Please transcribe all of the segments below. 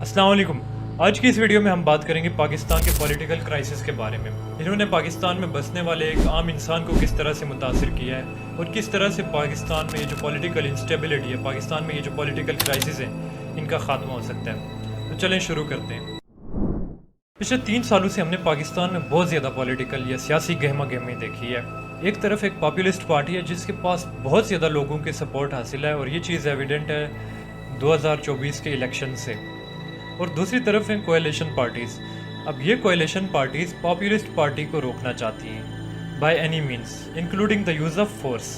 अस्सलाम वालेकुम। आज की इस वीडियो में हम बात करेंगे पाकिस्तान के पॉलिटिकल क्राइसिस के बारे में। इन्होंने पाकिस्तान में बसने वाले एक आम इंसान को किस तरह से मुतासिर किया है और किस तरह से पाकिस्तान में ये जो पॉलिटिकल इंस्टेबिलिटी है, पाकिस्तान में ये जो पॉलिटिकल क्राइसिस हैं, इनका खात्मा हो सकता है। तो चलें शुरू करते हैं। पिछले 3 सालों से हमने पाकिस्तान में बहुत ज़्यादा पॉलिटिकल या सियासी गहमा गहमी देखी है। एक तरफ एक पॉपुलिस्ट पार्टी है जिसके पास बहुत ज़्यादा लोगों के सपोर्ट हासिल है और ये चीज़ एविडेंट है 2024 के इलेक्शन से। और दूसरी तरफ हैं कोएलिशन पार्टीज़। अब ये कोएलिशन पार्टीज़ पॉपुलिस्ट पार्टी को रोकना चाहती हैं by any means including the use of force.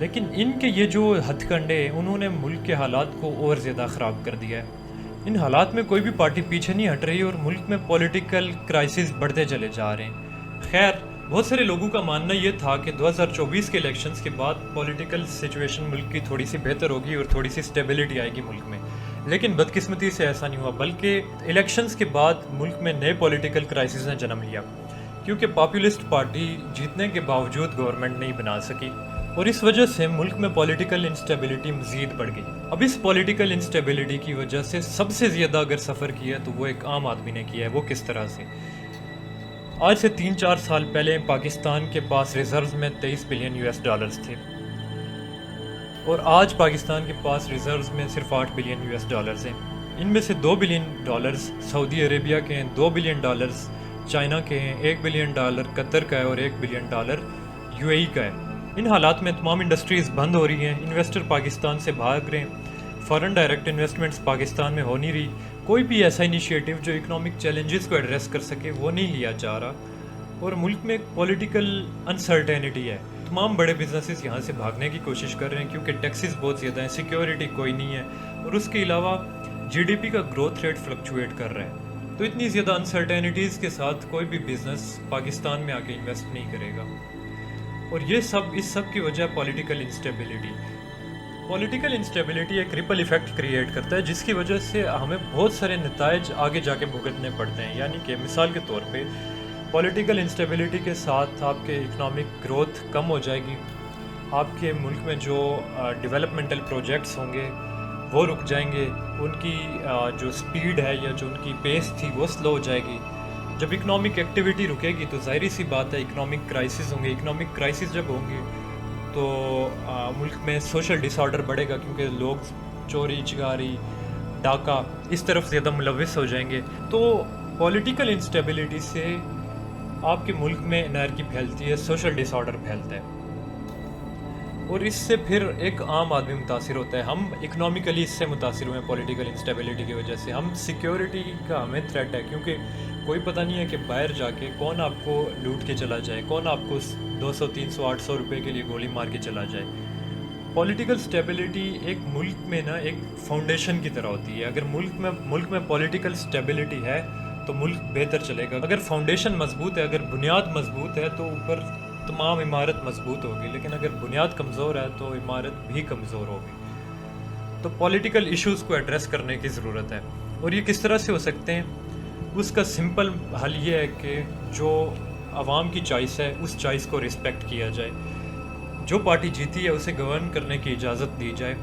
लेकिन इनके ये जो हथकंडे हैं उन्होंने मुल्क के हालात को और ज़्यादा ख़राब कर दिया है। इन हालात में कोई भी पार्टी पीछे नहीं हट रही और मुल्क में पॉलिटिकल क्राइसिस बढ़ते चले जा रहे हैं। खैर, बहुत सारे लोगों का मानना ये था कि 2024 के इलेक्शंस के बाद पॉलिटिकल सिचुएशन मुल्क की थोड़ी सी बेहतर होगी और थोड़ी सी स्टेबिलिटी आएगी मुल्क में। लेकिन बदकिस्मती से ऐसा नहीं हुआ, बल्कि इलेक्शंस के बाद मुल्क में नए पॉलिटिकल क्राइसिस ने जन्म लिया, क्योंकि पॉपुलिस्ट पार्टी जीतने के बावजूद गवर्नमेंट नहीं बना सकी और इस वजह से मुल्क में पॉलिटिकल इंस्टेबिलिटी मज़ीद बढ़ गई। अब इस पॉलिटिकल इंस्टेबिलिटी की वजह से सबसे ज़्यादा अगर सफ़र किया है तो वो एक आम आदमी ने किया है। वो किस तरह से? आज से 3-4 साल पहले पाकिस्तान के पास रिजर्व्स में 23 बिलियन यूएस डॉलर्स थे और आज पाकिस्तान के पास रिजर्व्स में सिर्फ 8 बिलियन यूएस डॉलर्स हैं। इनमें से 2 बिलियन डॉलर्स सऊदी अरेबिया के हैं, 2 बिलियन डॉलर्स चाइना के हैं, 1 बिलियन डॉलर कतर का है और 1 बिलियन डॉलर यूएई का है। इन हालात में तमाम इंडस्ट्रीज़ बंद हो रही हैं, इन्वेस्टर पाकिस्तान से भाग रहे हैं, फॉरेन डायरेक्ट इन्वेस्टमेंट्स पाकिस्तान में हो नहीं रही, कोई भी ऐसा इनिशिएटिव जो इकोनॉमिक चैलेंजेस को एड्रेस कर सके वो नहीं लिया जा रहा और मुल्क में एक पॉलिटिकल अनसर्टेनिटी है। तमाम बड़े बिजनेसेस यहाँ से भागने की कोशिश कर रहे हैं क्योंकि टैक्सेस बहुत ज़्यादा हैं, सिक्योरिटी कोई नहीं है और उसके अलावा जीडीपी का ग्रोथ रेट फ्लक्चुएट कर रहा है। तो इतनी ज़्यादा अनसर्टेनिटीज़ के साथ कोई भी बिजनेस पाकिस्तान में आके इन्वेस्ट नहीं करेगा और ये सब इस सब की वजह पॉलिटिकल इंस्टेबिलिटी। पॉलिटिकल इंस्टेबिलिटी एक रिपल इफेक्ट क्रिएट करता है जिसकी वजह से हमें बहुत सारे नताइज आगे जाके भुगतने पड़ते हैं। यानी कि मिसाल के तौर पे पॉलिटिकल इंस्टेबिलिटी के साथ आपके इकोनॉमिक ग्रोथ कम हो जाएगी, आपके मुल्क में जो डेवलपमेंटल प्रोजेक्ट्स होंगे वो रुक जाएंगे, उनकी जो स्पीड है या जो उनकी पेस थी वो स्लो हो जाएगी। जब इकोनॉमिक एक्टिविटी रुकेगी तो ज़ाहिर सी बात है इकोनॉमिक क्राइसिस होंगे। इकोनॉमिक क्राइसिस जब होंगे तो मुल्क में सोशल डिसऑर्डर बढ़ेगा क्योंकि लोग चोरी चकारी डाका इस तरफ ज़्यादा मुलविस हो जाएंगे। तो पॉलिटिकल इंस्टेबिलिटी से आपके मुल्क में एनर्जी फैलती है, सोशल डिसऑर्डर फैलता है और इससे फिर एक आम आदमी मुतासिर होता है। हम इकोनॉमिकली इससे मुतासिर हुए हैं पॉलिटिकल इंस्टेबिलिटी की वजह से। हम सिक्योरिटी का हमें थ्रेट है क्योंकि कोई पता नहीं है कि बाहर जाके कौन आपको लूट के चला जाए, कौन आपको 200, 300, 800 रुपये के लिए गोली मार के चला जाए। पॉलिटिकल स्टेबिलिटी एक मुल्क में ना एक फाउंडेशन की तरह होती है। अगर मुल्क में पॉलिटिकल स्टेबिलिटी है तो मुल्क बेहतर चलेगा। अगर फाउंडेशन मजबूत है, अगर बुनियाद मजबूत है तो ऊपर तमाम इमारत मजबूत होगी, लेकिन अगर बुनियाद कमज़ोर है तो इमारत भी कमज़ोर होगी। तो पॉलिटिकल इश्यूज़ को एड्रेस करने की ज़रूरत है और ये किस तरह से हो सकते हैं? उसका सिंपल हल ये है कि जो आवाम की चॉइस है उस चॉइस को रिस्पेक्ट किया जाए। जो पार्टी जीती है उसे गवर्न करने की इजाज़त दी जाए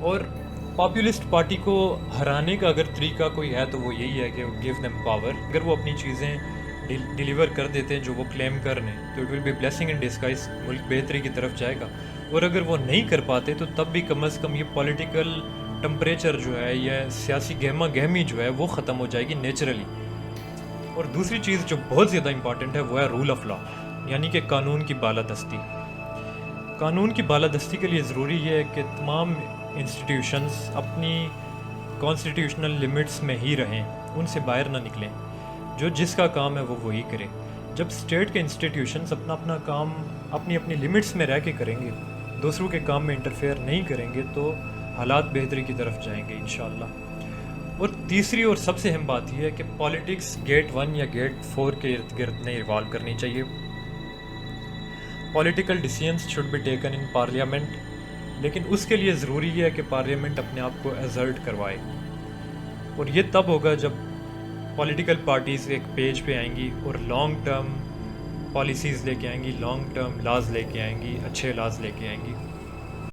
और पॉपुलिस्ट पार्टी को हराने का अगर तरीका कोई है तो वो यही है कि गिव देम पावर। अगर वो अपनी चीज़ें डिलीवर कर देते हैं जो वो क्लेम कर रहे हैं तो it will be blessing in disguise, मुल्क बेहतरी की तरफ जाएगा। और अगर वो नहीं कर पाते तो तब भी कम से कम ये पॉलिटिकल टेम्परेचर जो है या सियासी गहमा गहमी जो है वो ख़त्म हो जाएगी नेचुरली। और दूसरी चीज़ जो बहुत ज़्यादा इंपॉर्टेंट है वो है रूल ऑफ लॉ, यानी कि कानून की बालादस्ती। कानून की बालादस्ती के लिए ज़रूरी है कि तमाम इंस्टीट्यूशंस अपनी कॉन्स्टिट्यूशनल लिमिट्स में ही रहें, उनसे बाहर ना निकलें। जो जिसका काम है वो वही करे। जब स्टेट के इंस्टीट्यूशंस अपना अपना काम अपनी अपनी लिमिट्स में रह के करेंगे, दूसरों के काम में इंटरफेयर नहीं करेंगे तो हालात बेहतरी की तरफ जाएंगे इंशाअल्लाह। और तीसरी और सबसे अहम बात यह है कि पॉलिटिक्स गेट 1 या गेट 4 के इर्द गिर्द नहीं रिवॉल्व करनी चाहिए। Political decisions should be taken in parliament, लेकिन उसके लिए ज़रूरी है कि पार्लियामेंट अपने आप को एजर्ट करवाए और ये तब होगा जब पॉलिटिकल पार्टीज़ एक पेज पे आएंगी और लॉन्ग टर्म पॉलिसीज़ लेके आएंगी, लॉन्ग टर्म लॉज लेके आएंगी, अच्छे लॉज लेके आएंगी।